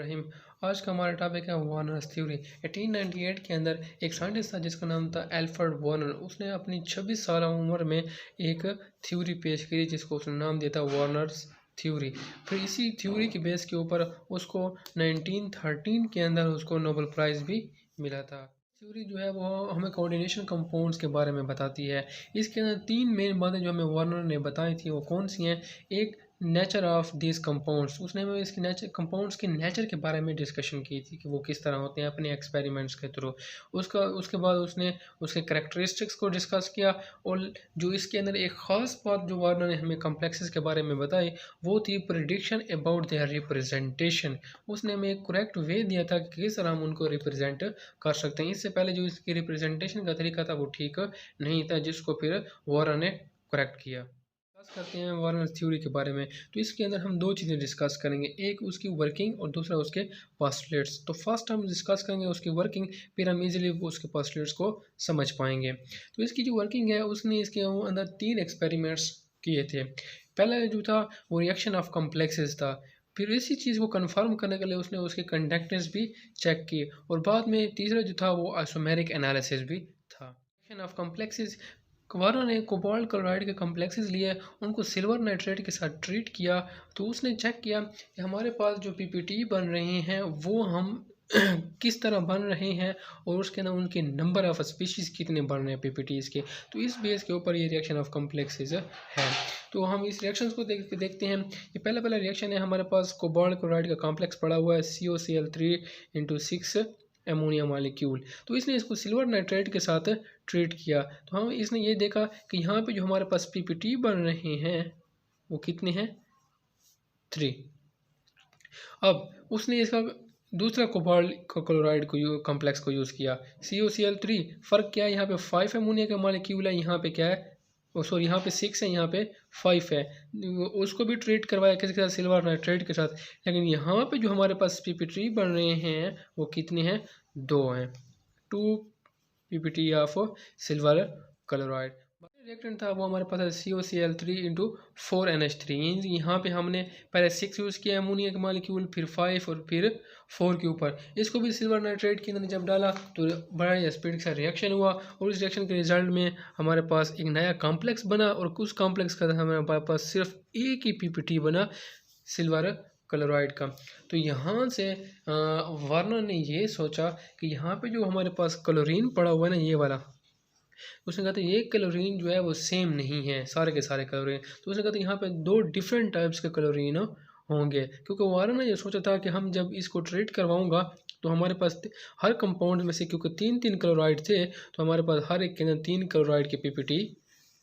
रहीम। आज का हमारा टॉपिक है वार्नर्स थ्योरी। 1898 के अंदर एक साइंटिस्ट था जिसका नाम था एल्फ्रेड वार्नर। उसने अपनी 26 साल उम्र में एक थ्योरी पेश की जिसको उसने नाम दिया था वार्नर्स थ्योरी। फिर इसी थ्योरी के बेस के ऊपर उसको 1913 के अंदर उसको नोबेल प्राइज़ भी मिला था। थ्योरी जो है वो हमें कोऑर्डिनेशन कंपाउंड्स के बारे में बताती है। इसके अंदर तीन मेन बातें जो हमें वार्नर ने बताई थी वो कौन सी हैं। एक, नेचर ऑफ दिस कंपाउंड्स, उसने हमें इसके नेचर कंपाउंड्स के नेचर के बारे में डिस्कशन की थी कि वो किस तरह होते हैं अपने एक्सपेरिमेंट्स के थ्रू। उसके बाद उसने उसके करेक्टरिस्टिक्स को डिस्कस किया। और जो इसके अंदर एक ख़ास बात जो वार्नर ने हमें कम्प्लेक्सेस के बारे में बताई वो थी प्रिडिक्शन अबाउट देयर रिप्रेजेंटेशन। उसने हमें एक करेक्ट वे दिया था कि किस तरह हम उनको रिप्रेजेंट कर सकते हैं। इससे पहले जो इसकी रिप्रेजेंटेशन का तरीका था वो ठीक नहीं था, जिसको फिर वार्नर ने करेक्ट किया। डिस्कस करते हैं वार्नर थ्योरी के बारे में। तो इसके अंदर हम दो चीज़ें डिस्कस करेंगे, एक उसकी वर्किंग और दूसरा उसके पोस्टुलेट्स। तो फर्स्ट हम डिस्कस करेंगे उसकी वर्किंग, फिर हम इजीली उसके पोस्टुलेट्स को समझ पाएंगे। तो इसकी जो वर्किंग है उसने इसके अंदर तीन एक्सपेरिमेंट्स किए थे। पहला जो था वो रिएक्शन ऑफ कॉम्प्लेक्सेस था। फिर इसी चीज़ को कंफर्म करने के लिए उसने उसके कंडक्टेंस भी चेक किए। और बाद में तीसरा जो था वो आइसोमेरिक एनालिसिस भी था। रिएक्शन ऑफ कॉम्प्लेक्सेस, वार्नर ने कोबाल्ट क्लोराइड के कॉम्प्लेक्सेस लिए उनको सिल्वर नाइट्रेट के साथ ट्रीट किया। तो उसने चेक किया कि हमारे पास जो पीपीटी बन रहे हैं वो हम किस तरह बन रहे हैं और उसके ना उनके नंबर ऑफ़ स्पीशीज़ कितने बन रहे हैं पीपीटीज़ के। तो इस बेस के ऊपर ये रिएक्शन ऑफ कॉम्प्लेक्सेस है। तो हम इस रिएक्शंस को देखते हैं। ये पहला रिएक्शन है, हमारे पास कोबाल्ट क्लोराइड का कॉम्प्लेक्स पड़ा हुआ है COCl3 × 6 एमोनिया मॉलिक्यूल। तो इसने इसको सिल्वर नाइट्रेट के साथ ट्रीट किया। तो हम इसने ये देखा कि यहाँ पे जो हमारे पास पीपीटी बन रहे हैं वो कितने हैं, 3। अब उसने इसका दूसरा कोबाल्ट क्लोराइड को कॉम्प्लेक्स को यूज़ किया COCl3। फ़र्क क्या है, यहाँ पे 5 एमोनिया का मॉलिक्यूल है, यहाँ पे क्या है, सॉरी यहाँ पे 6 है, यहाँ पे 5 है। उसको भी ट्रीट करवाया किसके साथ, सिल्वर नाइट्रेट के साथ। लेकिन यहाँ पे जो हमारे पास पीपीटी बन रहे हैं वो कितने हैं, 2 हैं, 2 PPT of silver chloride. Reactant था वो हमारे पास है COCl3 × 4NH3। यहाँ पे हमने पहले 6 यूज़ किया अमोनिया का मॉलिक्यूल, फिर 5 और फिर 4 के ऊपर। इसको भी सिल्वर नाइट्रेट के अंदर जब डाला तो बड़ा स्पीड के साथ रिएक्शन हुआ और इस रिएक्शन के रिजल्ट में हमारे पास एक नया कॉम्प्लेक्स बना और उस कॉम्प्लेक्स का हमारे पास सिर्फ एक ही पीपीटी बना सिल्वर क्लोराइड का। तो यहाँ से वार्नर ने ये सोचा कि यहाँ पे जो हमारे पास क्लोरीन पड़ा हुआ है ना, ये वाला, उसने कहा था ये क्लोरीन जो है वो सेम नहीं है सारे के सारे क्लोरीन। तो उसने कहा था यहाँ पे 2 डिफरेंट टाइप्स के क्लोरीन होंगे, क्योंकि वार्नर ने ये सोचा था कि हम जब इसको ट्रीट करवाऊंगा तो हमारे पास हर कंपाउंड में से, क्योंकि 3-3 क्लोराइड थे, तो हमारे पास हर एक के अंदर 3 क्लोराइड के पीपीटी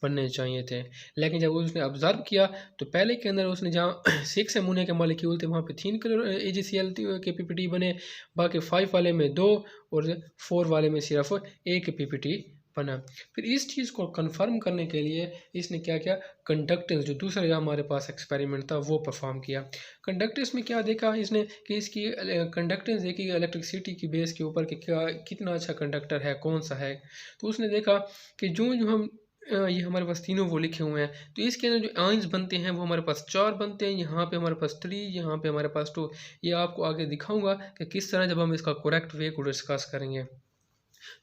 बनने चाहिए थे। लेकिन जब उसने ऑब्जर्व किया तो पहले के अंदर उसने जहाँ 6 अमोनिया के मॉलिक्यूल थे वहाँ पे 3 AgCl के पीपीटी बने, बाकी 5 वाले में 2 और 4 वाले में सिर्फ 1 पीपीटी बना। फिर इस चीज़ को कंफर्म करने के लिए इसने क्या किया, कंडक्टेंस, जो दूसरा जो हमारे पास एक्सपेरिमेंट था वो परफॉर्म किया। कंडक्टेंस में क्या देखा इसने कि इसकी कंडक्टेंस देखी इलेक्ट्रिसिटी की बेस के ऊपर कि क्या कितना अच्छा कंडक्टर है, कौन सा है। तो उसने देखा कि जो जो हम ये हमारे पास तीनों वो लिखे हुए हैं, तो इसके अंदर जो आयंस बनते हैं वो हमारे पास 4 बनते हैं, यहाँ पे हमारे पास 3, यहाँ पे हमारे पास 2। ये आपको आगे दिखाऊंगा कि किस तरह जब हम इसका करेक्ट वे को डिस्कस करेंगे।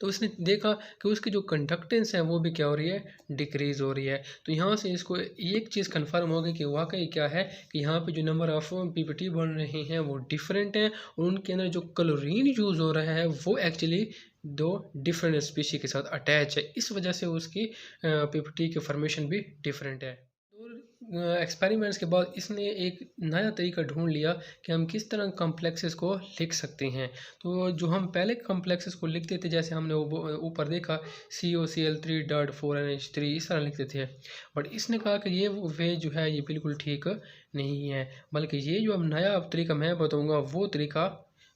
तो उसने देखा कि उसकी जो कंडक्टेंस है वो भी क्या हो रही है, डिक्रीज़ हो रही है। तो यहाँ से इसको एक चीज़ कंफर्म हो गई कि वाकई क्या है कि यहाँ पे जो नंबर ऑफ़ पीपीटी बन रहे हैं वो डिफरेंट हैं और उनके अंदर जो क्लोरीन यूज़ हो रहा है वो एक्चुअली 2 डिफरेंट स्पीशी के साथ अटैच है। इस वजह से उसकी पीपीटी की फॉर्मेशन भी डिफरेंट है। एक्सपेरिमेंट्स के बाद इसने एक नया तरीका ढूंढ लिया कि हम किस तरह कॉम्प्लेक्सेस को लिख सकते हैं। तो जो हम पहले कॉम्प्लेक्सेस को लिखते थे, जैसे हमने ऊपर देखा COCl3.4NH3 इस तरह लिखते थे, बट इसने कहा कि ये वे जो है ये बिल्कुल ठीक नहीं है, बल्कि ये जो अब नया तरीका मैं बताऊंगा वो तरीका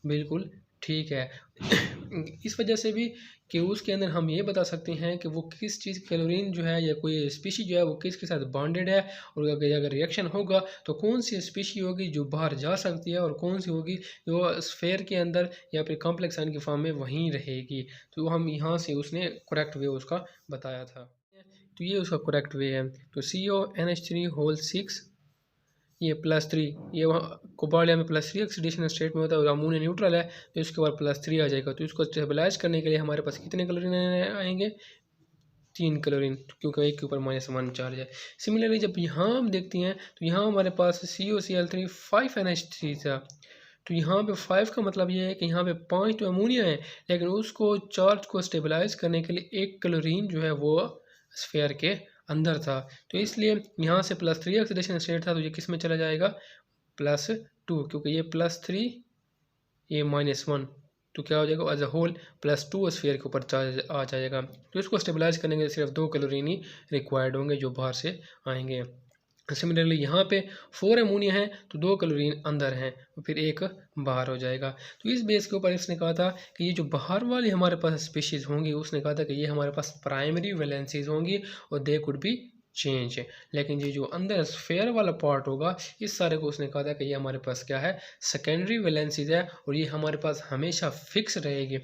बिल्कुल ठीक है। इस वजह से भी कि उसके अंदर हम ये बता सकते हैं कि वो किस चीज़ क्लोरीन जो है या कोई स्पीशी जो है वो किसके साथ बॉन्डेड है, और अगर रिएक्शन होगा तो कौन सी स्पीशी होगी जो बाहर जा सकती है और कौन सी होगी जो स्फेयर के अंदर या फिर कॉम्प्लेक्स आयन की फॉर्म में वहीं रहेगी। तो हम यहाँ से उसने करेक्ट वे उसका बताया था। तो ये उसका करेक्ट वे है। तो CONH3 होल 6 ये +3, ये वहाँ कोबाल्ट में +3 ऑक्सीडेशन स्टेट में होता है और अमोनिया न्यूट्रल है, तो इसके बाद +3 आ जाएगा। तो इसको स्टेबलाइज करने के लिए हमारे पास कितने क्लोरीन आएंगे? 3 क्लोरीन, क्योंकि एक के ऊपर -1 चार्ज है। सिमिलरली जब यहाँ हम देखते हैं तो यहाँ हमारे पास COCl3 5NH3 था। तो यहाँ पे 5 का मतलब ये है कि यहाँ पे 5 तो अमोनिया है, लेकिन उसको चार्ज को स्टेबलाइज करने के लिए 1 क्लोरीन जो है वो स्फेयर के अंदर था। तो इसलिए यहाँ से +3 ऑक्सीडेशन स्टेट था, तो ये किस में चला जाएगा? +2, क्योंकि ये +3 ये -1, तो क्या हो जाएगा? एज अ होल +2 स्फीयर के ऊपर चार्ज आ जाएगा। तो इसको स्टेबलाइज करने के लिए सिर्फ 2 क्लोरीन ही रिक्वायर्ड होंगे जो बाहर से आएंगे। सिमिलरली यहाँ पे 4 अमोनिया है, तो 2 क्लोरीन अंदर हैं, तो फिर एक बाहर हो जाएगा। तो इस बेस के ऊपर इसने कहा था कि ये जो बाहर वाली हमारे पास स्पीशीज़ होंगी, उसने कहा था कि ये हमारे पास प्राइमरी वैलेंसीज होंगी और दे कुड बी चेंज। लेकिन ये जो अंदर स्फेयर वाला पार्ट होगा, इस सारे को उसने कहा था कि ये हमारे पास क्या है? सेकेंडरी वैलेंसीज है, और ये हमारे पास हमेशा फिक्स रहेगी,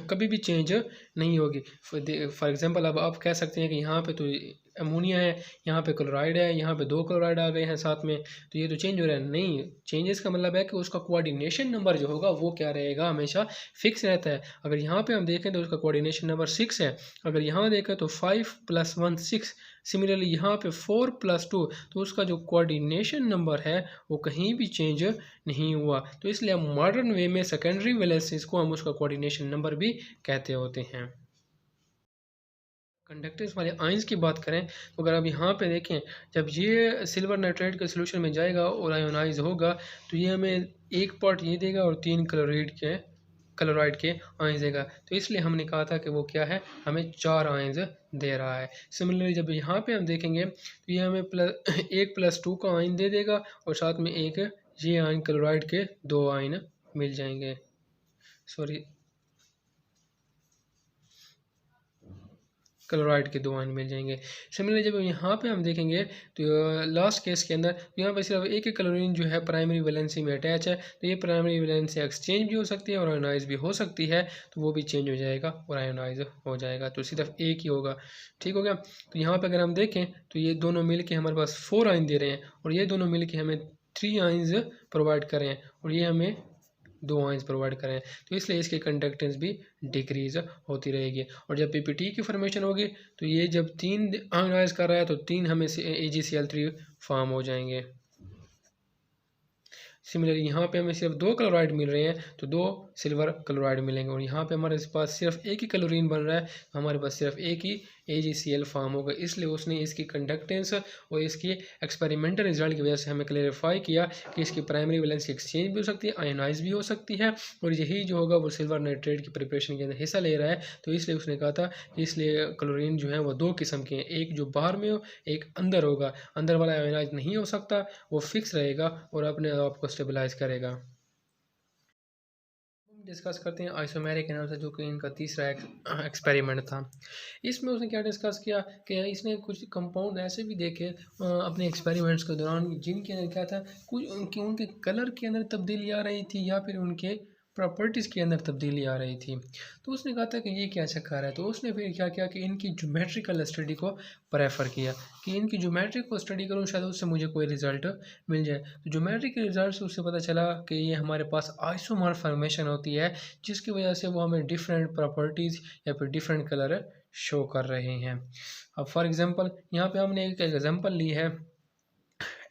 कभी भी चेंज नहीं होगी। फॉर एग्जांपल अब आप कह सकते हैं कि यहाँ पे तो अमोनिया है, यहाँ पे क्लोराइड है, यहाँ पे 2 क्लोराइड आ गए हैं साथ में, तो ये तो चेंज हो रहा है। नहीं, चेंजेस का मतलब है कि उसका कोऑर्डिनेशन नंबर जो होगा वो क्या रहेगा? हमेशा फिक्स रहता है। अगर यहाँ पे हम देखें तो उसका कोऑर्डिनेशन नंबर 6 है, अगर यहाँ देखें तो 5 + 1 6, सिमिलरली यहाँ पे 4 + 2, तो उसका जो कोऑर्डिनेशन नंबर है वो कहीं भी चेंज नहीं हुआ। तो इसलिए हम मॉडर्न वे में सेकेंडरी वैलेंसीज को हम उसका कोऑर्डिनेशन नंबर भी कहते होते हैं। कंडक्टेंस वाले आयंस की बात करें तो अगर आप यहाँ पे देखें, जब ये सिल्वर नाइट्रेट के सोल्यूशन में जाएगा और आयोनाइज होगा, तो ये हमें 1 पार्ट ये देगा और 3 क्लोराइड के आयंस देगा। तो इसलिए हमने कहा था कि वो क्या है? हमें 4 आयंस दे रहा है। सिमिलरली जब यहाँ पे हम देखेंगे तो ये हमें 1 + 2 का आयन दे देगा और साथ में एक ये आयन क्लोराइड के 2 आयन मिल जाएंगे। सॉरी, क्लोराइड के 2 आयन मिल जाएंगे। सिमिलरली जब यहाँ पे हम देखेंगे तो लास्ट केस के अंदर यहाँ पे सिर्फ एक ही क्लोरीन जो है प्राइमरी वैलेंसी में अटैच है, तो ये प्राइमरी वैलेंसी एक्सचेंज भी हो सकती है और आयोनाइज भी हो सकती है, तो वो भी चेंज हो जाएगा और आयोनाइज हो जाएगा, तो सिर्फ एक ही होगा। ठीक हो गया। तो यहाँ पर अगर हम देखें तो ये दोनों मिल के हमारे पास 4 आयन दे रहे हैं और ये दोनों मिल के हमें 3 आयन्स प्रोवाइड कर रहे हैं और ये हमें 2 आयंस प्रोवाइड करें, तो इसलिए इसकी कंडक्टेंस भी डिक्रीज होती रहेगी। और जब पीपीटी की फॉर्मेशन होगी तो ये जब 3 आयनाइज कर रहा है तो 3 हमें AgCl3 फॉर्म हो जाएंगे। सिमिलरली यहाँ पे हमें सिर्फ 2 क्लोराइड मिल रहे हैं, तो 2 सिल्वर क्लोराइड मिलेंगे और यहाँ पे हमारे पास सिर्फ एक ही क्लोरीन बन रहा है, तो हमारे पास सिर्फ एक ही AgCl फॉर्म होगा। इसलिए उसने इसकी कंडक्टेंस और इसकी एक्सपेरिमेंटल रिजल्ट की वजह से हमें क्लेरिफाई किया कि इसकी प्राइमरी वैलेंसी एक्सचेंज भी हो सकती है, आयोनाइज भी हो सकती है, और यही जो होगा वो सिल्वर नाइट्रेट की प्रिपरेशन के अंदर हिस्सा ले रहा है। तो इसलिए उसने कहा था कि इसलिए क्लोरीन जो है वो 2 किस्म के हैं, एक जो बाहर में हो, एक अंदर होगा। अंदर वाला आयोनाइज नहीं हो सकता, वो फिक्स रहेगा और अपने आप को स्टेबलाइज करेगा। डिस्कस करते हैं आइसोमेरिक एनालिसिस, जो कि इनका तीसरा एक्सपेरिमेंट था। इसमें उसने क्या डिस्कस किया कि इसने कुछ कंपाउंड ऐसे भी देखे अपने एक्सपेरिमेंट्स के दौरान जिनके अंदर क्या था, कुछ उनके कलर के अंदर तब्दीली आ रही थी या फिर उनके प्रॉपर्टीज़ के अंदर तब्दीली आ रही थी। तो उसने कहा था कि ये क्या चक्कर है, तो उसने फिर क्या किया कि इनकी ज्योमेट्रिकल स्टडी को प्रेफर किया कि इनकी ज्योमेट्री को स्टडी करूँ, शायद उससे मुझे कोई रिजल्ट मिल जाए। तो ज्योमेट्री के रिजल्ट से उससे पता चला कि ये हमारे पास आइसोमर फॉर्मेशन होती है, जिसकी वजह से वो हमें डिफरेंट प्रॉपर्टीज़ या फिर डिफरेंट कलर शो कर रहे हैं। अब फॉर एग्जांपल यहाँ पे हमने एक एग्जांपल ली है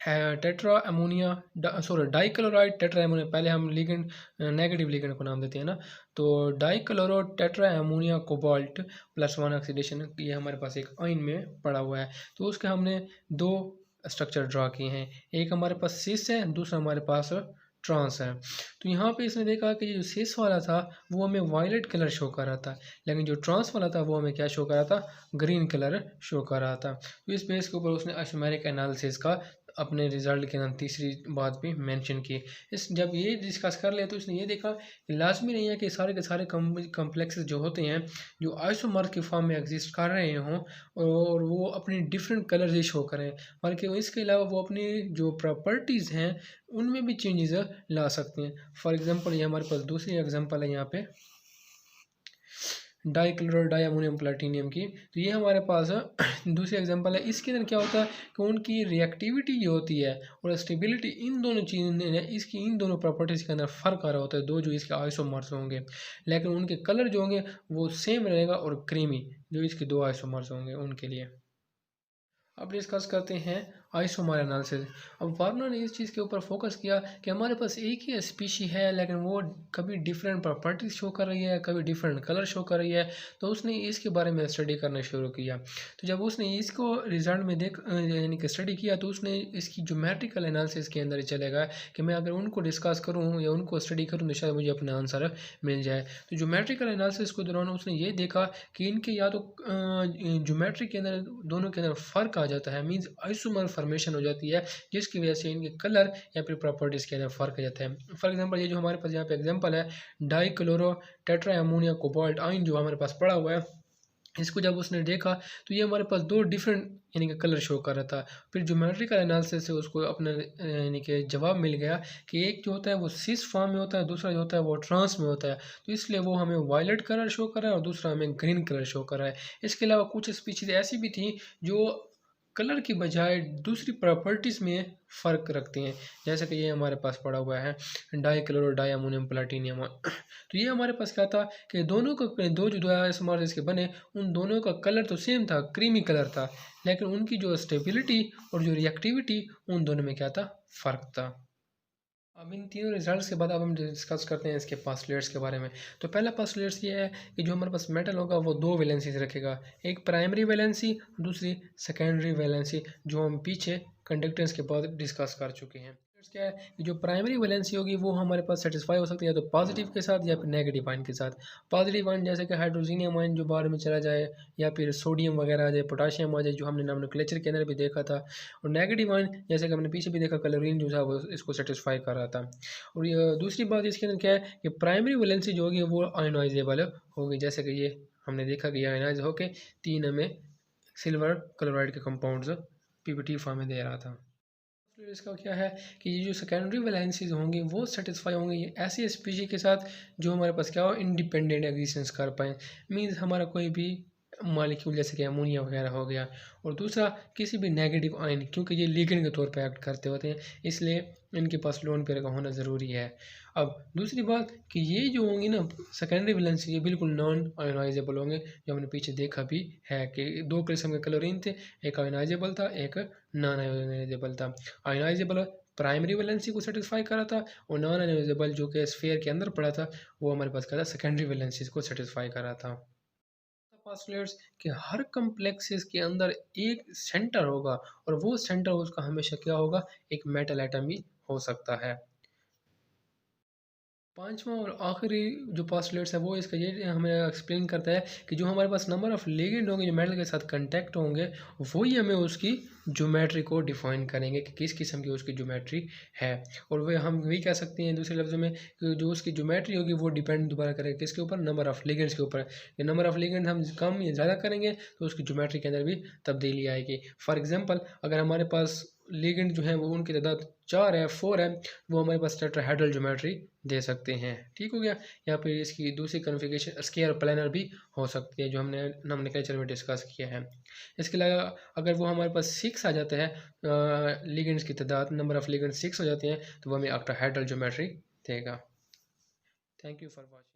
tetra ammonia dichloride tetra ammonia. पहले हम लिगेंड नेगेटिव लिगेंड को नाम देते हैं ना, तो dichloro tetra ammonia cobalt +1 oxidation, ये हमारे पास एक आयन में पड़ा हुआ है। तो उसके हमने 2 स्ट्रक्चर ड्रा किए हैं, एक हमारे पास सिस है, दूसरा हमारे पास ट्रांस है। तो यहाँ पे इसने देखा कि जो सिस वाला था वो हमें वायलेट कलर शो कर रहा था, लेकिन जो ट्रांस वाला था वो हमें क्या शो कर रहा था? ग्रीन कलर शो कर रहा था। तो इस बेस के ऊपर उसने आइसोमेरिक एनालिसिस का अपने रिजल्ट के अंदर तीसरी बात भी मेंशन की। इस जब ये डिस्कस कर लिया तो इसने ये देखा कि लाजमी नहीं है कि सारे के सारे कम्प्लेक्सेस जो होते हैं जो आइसोमर के फॉर्म में एग्जिस्ट कर रहे हों और वो अपनी डिफरेंट कलर ही शो करें, बल्कि इसके अलावा वो अपनी जो प्रॉपर्टीज़ हैं उनमें भी चेंजेस ला सकते हैं। फॉर एग्ज़ाम्पल ये हमारे पास दूसरी एग्जांपल है यहाँ पे, डाइक्लोरो डायमोनियम प्लेटिनियम की। तो ये हमारे पास दूसरी एग्जांपल है। इसके अंदर क्या होता है कि उनकी रिएक्टिविटी जो होती है और स्टेबिलिटी, इन दोनों चीज़ों ने इसकी इन दोनों प्रॉपर्टीज़ के अंदर फ़र्क आ रहा होता है, दो जो इसके आइसोमर्स होंगे, लेकिन उनके कलर जो होंगे वो सेम रहेगा, और क्रीमी जो इसके दो आइसोमर्स होंगे उनके लिए। अब डिस्कस करते हैं आइसोमर एनालिसिस। अब वार्नर ने इस चीज़ के ऊपर फोकस किया कि हमारे पास एक ही स्पीशी है, लेकिन वो कभी डिफरेंट प्रॉपर्टीज शो कर रही है, कभी डिफरेंट कलर शो कर रही है। तो उसने इसके बारे में स्टडी करना शुरू किया। तो जब उसने इसको रिजल्ट में यानी कि स्टडी किया, तो उसने इसकी ज्योमेट्रिकल एनालिसिस के अंदर चले गया कि मैं अगर उनको डिस्कस करूँ या उनको स्टडी करूँ तो शायद मुझे अपना आंसर मिल जाए। तो ज्योमेट्रिकल एनालिसिस के दौरान उसने ये देखा कि इनके या तो ज्योमेट्री के अंदर दोनों के अंदर फ़र्क आ जाता है, मीन्स आइसोमर फॉर्मेशन हो जाती है, जिसकी वजह से इनके कलर या फिर प्रॉपर्टीज़ के अंदर फ़र्क आ जाता है। फॉर एग्जांपल ये जो हमारे पास यहाँ पे एग्जांपल है, dichloro tetra ammonia cobalt ion जो हमारे पास पड़ा हुआ है, इसको जब उसने देखा तो ये हमारे पास दो डिफरेंट यानी कि कलर शो कर रहा था। फिर ज्योमेट्रिकल एनालिसिस से उसको अपना यानी कि जवाब मिल गया कि एक जो होता है वो सिस फॉर्म में होता है, दूसरा जो होता है वो ट्रांस में होता है। तो इसलिए वो हमें वायलेट कलर शो कर रहा है और दूसरा हमें ग्रीन कलर शो कर रहा है। इसके अलावा कुछ स्पीशीज ऐसी भी थी जो कलर की बजाय दूसरी प्रॉपर्टीज़ में फ़र्क रखते हैं, जैसे कि ये हमारे पास पड़ा हुआ है डाइक्लोरो डायमोनियम प्लेटिनियम। तो ये हमारे पास क्या था कि दोनों का दो जो आइसोमर्स इसके बने, उन दोनों का कलर तो सेम था, क्रीमी कलर था, लेकिन उनकी जो स्टेबिलिटी और जो रिएक्टिविटी, उन दोनों में क्या था, फ़र्क था। अब इन तीनों रिजल्ट्स के बाद अब हम डिस्कस करते हैं इसके पास्टुलेट्स के बारे में। तो पहला पास्टुलेट्स ये है कि जो हमारे पास मेटल होगा वो दो वैलेंसीज रखेगा, एक प्राइमरी वैलेंसी, दूसरी सेकेंडरी वैलेंसी, जो हम पीछे कंडक्टेंस के बाद डिस्कस कर चुके हैं। क्या है कि जो प्राइमरी वैलेंसी होगी वो हमारे पास सेटिस्फाई हो सकती है या तो पॉजिटिव के साथ या फिर नेगेटिव आयन के साथ। पॉजिटिव आयन जैसे कि हाइड्रोजीनियम आयन जो बाहर में चला जाए, या फिर सोडियम वगैरह आ जाए, पोटाशियम आ जाए, जो हमने नोमेनक्लेचर के अंदर भी देखा था। और नेगेटिव आयन जैसे कि हमने पीछे भी देखा, क्लोरीन जो था वो इसको सेटिस्फाई कर रहा था। और ये दूसरी बात इसके अंदर क्या है कि प्राइमरी वैलेंसी जो होगी वो आयोनाइजेबल होगी, जैसे कि ये हमने देखा कि ये आयोनाइज होकर तीन हमें सिल्वर क्लोराइड के कंपाउंड्स पीपीटी फॉर्म में दे रहा था। फिर इसका क्या है कि ये जो सेकेंडरी वैलेंसीज होंगी वो सेटिस्फाई होंगी ये ऐसी स्पीशी के साथ जो हमारे पास क्या हो, इंडिपेंडेंट एग्जिस्टेंस कर पाए। मीन्स हमारा कोई भी मॉलिक्यूल जैसे कि अमोनिया वगैरह हो गया, और दूसरा किसी भी नेगेटिव आयन, क्योंकि ये लिगेंड के तौर पे एक्ट करते होते हैं, इसलिए इनके पास लोन पेयर का होना ज़रूरी है। अब दूसरी बात कि ये जो होंगी ना सेकेंडरी वैलेंसी, ये बिल्कुल नॉन आयोनाइजेबल होंगे, जो हमने पीछे देखा भी है कि दो किस्म के क्लोरीन थे, एक आयोनाइजेबल था, एक नॉन आयोनाइजेबल था। आयोनाइजेबल प्राइमरी वैलेंसी को सेटिस्फाई कर रहा था, और नॉन आयोनाइजेबल जो कि स्फीयर के अंदर पड़ा था वो हमारे पास क्या था, सेकेंडरी वैलेंसीज को सेटिस्फाई कर रहा था। पास्टुलेट्स कि हर कम्प्लेक्सेस के अंदर एक सेंटर होगा, और वो सेंटर उसका हमेशा क्या होगा, एक मेटल एटम ही हो सकता है। पाँचवाँ और आखिरी जो पास्टुलेट्स है वो इसका ये हमें एक्सप्लेन करता है कि जो हमारे पास नंबर ऑफ़ लिगेंड होंगे जो मेटल के साथ कांटेक्ट होंगे, वही हमें उसकी ज्योमेट्री को डिफाइन करेंगे कि किस किस्म की उसकी ज्योमेट्री है। और वह हम वही कह सकते हैं दूसरे लफ्ज़ों में कि जो उसकी ज्योमेट्री होगी वो डिपेंड दोबारा करेगा किसके ऊपर, नंबर ऑफ़ लिगेंड्स के ऊपर। ये नंबर ऑफ़ लिगेंड हम कम या ज़्यादा करेंगे तो उसकी ज्योमेट्री के अंदर भी तब्दीली आएगी। फॉर एग्ज़ाम्पल अगर हमारे पास लिगेंड जो है वो उनकी तादाद 4 है, 4 है, वो हमारे पास टेट्राहेड्रल ज्योमेट्री दे सकते हैं। ठीक हो गया। या फिर इसकी दूसरी कॉन्फ़िगरेशन स्क्वायर प्लैनर भी हो सकती है, जो हमने नोमेनक्लेचर में डिस्कस किया है। इसके अलावा अगर वो हमारे पास 6 आ जाता है, लिगेंड्स की तादाद, नंबर ऑफ़ लिगेंड्स 6 हो जाते हैं, तो वो हमें ऑक्टाहेड्रल ज्योमेट्री देगा। Thank you for watching.